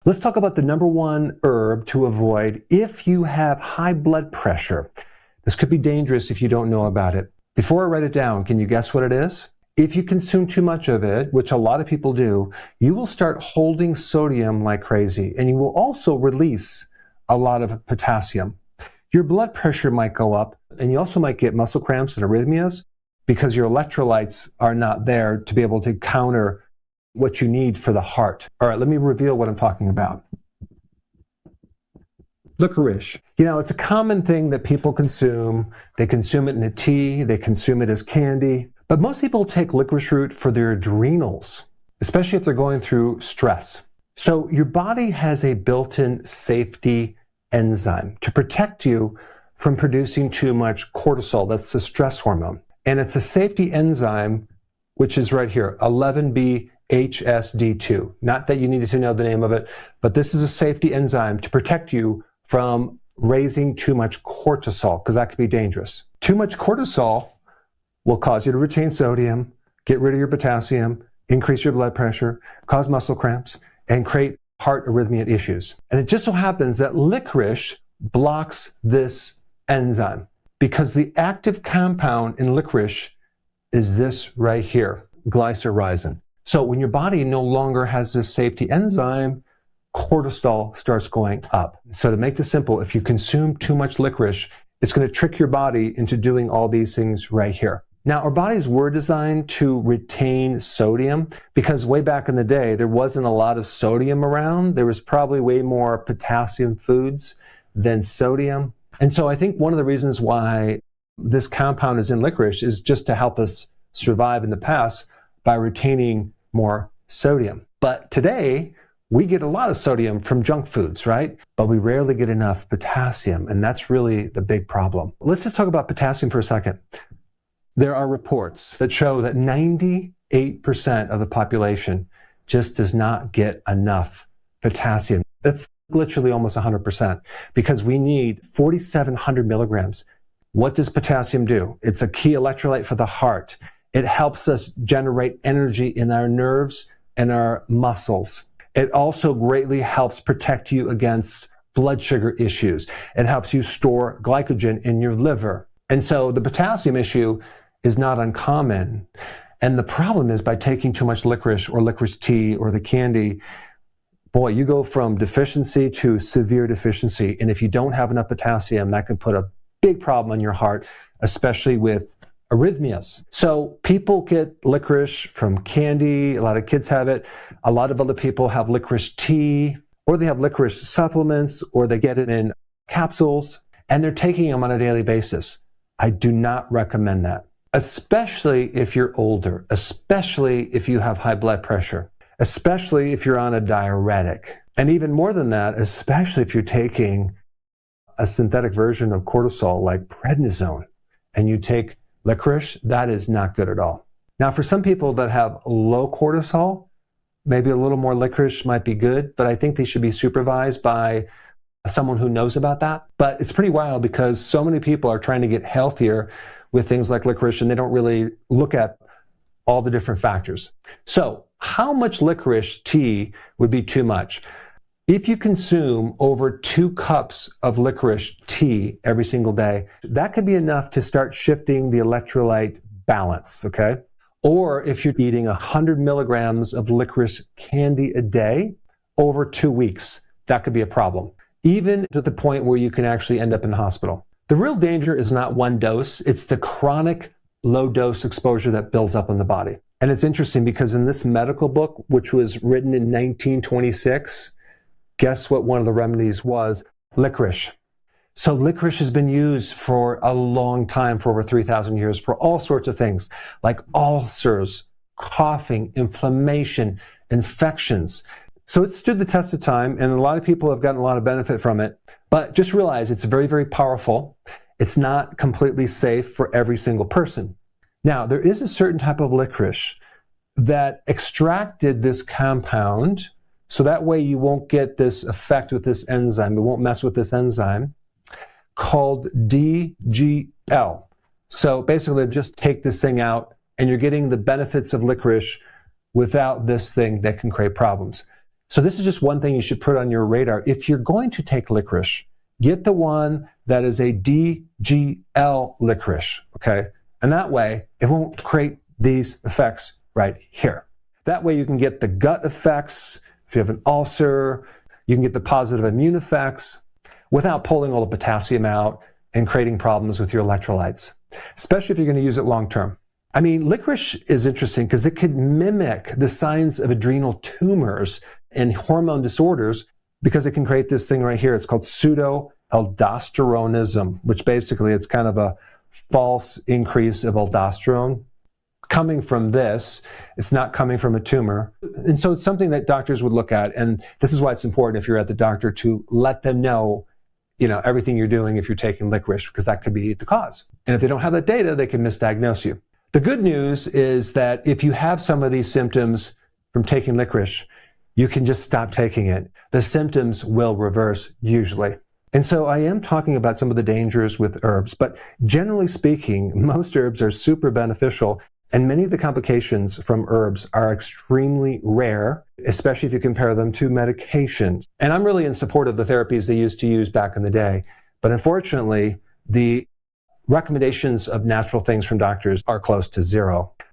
Let's talk about the number one herb to avoid if you have high blood pressure. This could be dangerous if you don't know about it. Before I write it down, can you guess what it is? If you consume too much of it, which a lot of people do, you will start holding sodium like crazy, and you will also release a lot of potassium. Your blood pressure might go up, and you also might get muscle cramps and arrhythmias because your electrolytes are not there to be able to counter what you need for the heart. All right, let me reveal what I'm talking about. Licorice. You know, it's a common thing that people consume. They consume it in a tea, they consume it as candy, but most people take licorice root for their adrenals, especially if they're going through stress. So your body has a built-in safety enzyme to protect you from producing too much cortisol. That's the stress hormone. And it's a safety enzyme, which is right here, 11-HSD2. Not that you needed to know the name of it, but this is a safety enzyme to protect you from raising too much cortisol, because that could be dangerous. Too much cortisol will cause you to retain sodium, get rid of your potassium, increase your blood pressure, cause muscle cramps, and create heart arrhythmia issues. And it just so happens that licorice blocks this enzyme because the active compound in licorice is this right here, glycyrrhizin. So when your body no longer has this safety enzyme, cortisol starts going up. So to make this simple, if you consume too much licorice, it's going to trick your body into doing all these things right here. Now, our bodies were designed to retain sodium because way back in the day, there wasn't a lot of sodium around. There was probably way more potassium foods than sodium. And so I think one of the reasons why this compound is in licorice is just to help us survive in the past by retaining more sodium. But today, we get a lot of sodium from junk foods, right? But we rarely get enough potassium, and that's really the big problem. Let's just talk about potassium for a second. There are reports that show that 98% of the population just does not get enough potassium. That's literally almost 100% because we need 4,700 milligrams. What does potassium do? It's a key electrolyte for the heart. It helps us generate energy in our nerves and our muscles. It also greatly helps protect you against blood sugar issues. It helps you store glycogen in your liver. And so the potassium issue is not uncommon. And the problem is by taking too much licorice or licorice tea or the candy, boy, you go from deficiency to severe deficiency. And if you don't have enough potassium, that can put a big problem on your heart, especially with arrhythmias. So people get licorice from candy. A lot of kids have it. A lot of other people have licorice tea, or they have licorice supplements, or they get it in capsules, and they're taking them on a daily basis. I do not recommend that, especially if you're older, especially if you have high blood pressure, especially if you're on a diuretic. And even more than that, especially if you're taking a synthetic version of cortisol like prednisone and you take licorice, that is not good at all. Now, for some people that have low cortisol, maybe a little more licorice might be good, but I think they should be supervised by someone who knows about that. But it's pretty wild because so many people are trying to get healthier with things like licorice and they don't really look at all the different factors. So how much licorice tea would be too much? If you consume over 2 cups of licorice tea every single day, that could be enough to start shifting the electrolyte balance, okay? Or if you're eating 100 milligrams of licorice candy a day over 2 weeks, that could be a problem, even to the point where you can actually end up in the hospital. The real danger is not one dose, it's the chronic low dose exposure that builds up in the body. And it's interesting because in this medical book, which was written in 1926, guess what one of the remedies was? Licorice. So licorice has been used for a long time, for over 3,000 years, for all sorts of things, like ulcers, coughing, inflammation, infections. So it stood the test of time, and a lot of people have gotten a lot of benefit from it. But just realize it's very, very powerful. It's not completely safe for every single person. Now, there is a certain type of licorice that extracted this compound, so that way you won't get this effect with this enzyme. It won't mess with this enzyme, called DGL. So basically, just take this thing out, and you're getting the benefits of licorice without this thing that can create problems. So this is just one thing you should put on your radar. If you're going to take licorice, get the one that is a DGL licorice, okay? And that way, it won't create these effects right here. That way you can get the gut effects. If you have an ulcer, you can get the positive immune effects without pulling all the potassium out and creating problems with your electrolytes, especially if you're going to use it long term. I mean, licorice is interesting because it could mimic the signs of adrenal tumors and hormone disorders because it can create this thing right here. It's called pseudo-aldosteronism, which basically it's kind of a false increase of aldosterone coming from this. It's not coming from a tumor. And so it's something that doctors would look at. And this is why it's important if you're at the doctor to let them know, everything you're doing if you're taking licorice, because that could be the cause. And if they don't have that data, they can misdiagnose you. The good news is that if you have some of these symptoms from taking licorice, you can just stop taking it. The symptoms will reverse usually. And so I am talking about some of the dangers with herbs, but generally speaking, most herbs are super beneficial, and many of the complications from herbs are extremely rare, especially if you compare them to medications. And I'm really in support of the therapies they used to use back in the day, but unfortunately, the recommendations of natural things from doctors are close to zero.